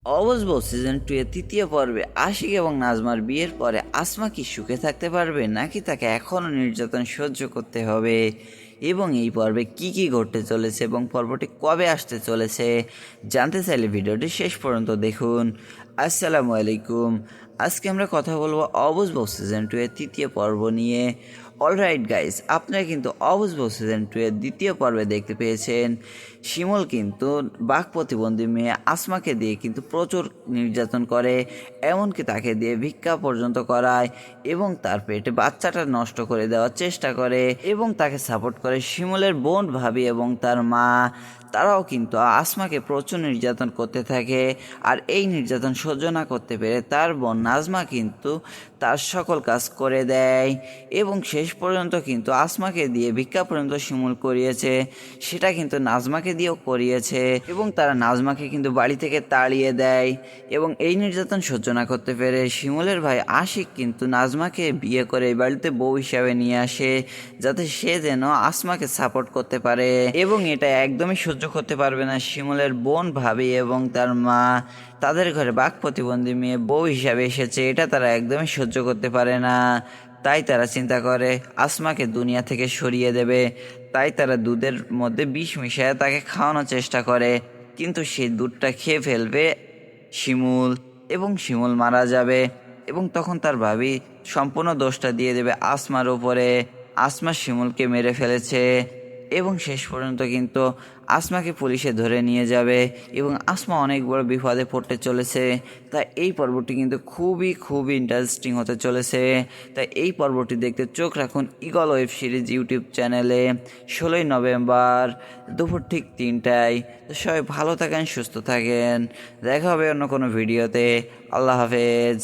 অবসবো season 2 এর তৃতীয় পর্বে আশিক এবং নাজমার বিয়ের পরে আসমা কি সুখে থাকতে পারবে নাকি তাকে এখনও নির্যাতন সহ্য করতে হবে এবং এই পর্বে কি কি ঘটতে চলেছে এবং পর্বটি কবে আসতে চলেছে জানতে চাইলে ভিডিওটি শেষ পর্যন্ত দেখুন। আসসালামু আলাইকুম। আজকে আমরা কথা বলবো অবসবো সিজন 2 এর তৃতীয় পর্ব নিয়ে। অলরাইট গাইস, আপনারা কিন্তু অবসবো সিজন 2 এর দ্বিতীয় পর্বে দেখতে পেয়েছেন শিমুল কিন্তু বাক প্রতিবন্ধী মেয়ে আসমাকে দিয়ে কিন্তু প্রচুর নির্যাতন করে, এমনকি তাকে দিয়ে ভিক্ষা পর্যন্ত করায় এবং তার পেটে বাচ্চাটা নষ্ট করে দেওয়ার চেষ্টা করে এবং তাকে সাপোর্ট করে শিমুলের বোন ভাবি এবং তার মা। তারাও কিন্তু আসমাকে প্রচুর নির্যাতন করতে থাকে, আর এই নির্যাতন সহ্য না করতে পেরে তার বোন নাজমা কিন্তু তার সকল কাজ করে দেয় এবং শেষ পর্যন্ত কিন্তু আসমাকে দিয়ে ভিক্ষা পর্যন্ত শিমুল করিয়েছে, সেটা কিন্তু নাজমাকে দিয়েও করিয়েছে এবং তারা নাজমাকে কিন্তু বাড়ি থেকে তাড়িয়ে দেয়। এবং এই নির্যাতন সহ্য না করতে পেরে শিমুলের ভাই আশিক কিন্তু নাজমাকে বিয়ে করে এই বাড়িতে বউ হিসাবে নিয়ে আসে, যাতে সে যেন আসমাকে সাপোর্ট করতে পারে। এবং এটা একদমই সহ্য করতে পারবে না শিমুলের বোন ভাবি এবং তার মা, তাদের ঘরে বাক প্রতিবন্ধী মেয়ে বউ হিসাবে এসেছে, এটা তারা একদমই সহ্য করতে পারে না। তাই তারা চিন্তা করে আসমাকে দুনিয়া থেকে সরিয়ে দেবে। তাই তারা দুধের মধ্যে বিষ মিশিয়ে তাকে খাওয়ানোর চেষ্টা করে, কিন্তু সেই দুধটা খেয়ে ফেলবে শিমুল এবং শিমুল মারা যাবে। এবং তখন তার ভাবি সম্পূর্ণ দোষটা দিয়ে দেবে আসমার ওপরে। আসমা শিমুলকে মেরে ফেলেছে এবং শেষ পর্যন্ত কিন্তু আসমাকে পুলিশে ধরে নিয়ে যাবে এবং আসমা অনেক বড় বিপদে পড়তে চলেছে। তাই এই পর্বটি কিন্তু খুবই খুবই ইন্টারেস্টিং হতে চলেছে। তাই এই পর্বটি দেখতে চোখ রাখুন ঈগল ওয়েব সিরিজ ইউটিউব চ্যানেলে 16ই নভেম্বর দুপুর ঠিক 3টায়। তো সবাই ভালো থাকেন, সুস্থ থাকেন, দেখা হবে অন্য কোনো ভিডিওতে। আল্লাহ হাফেজ।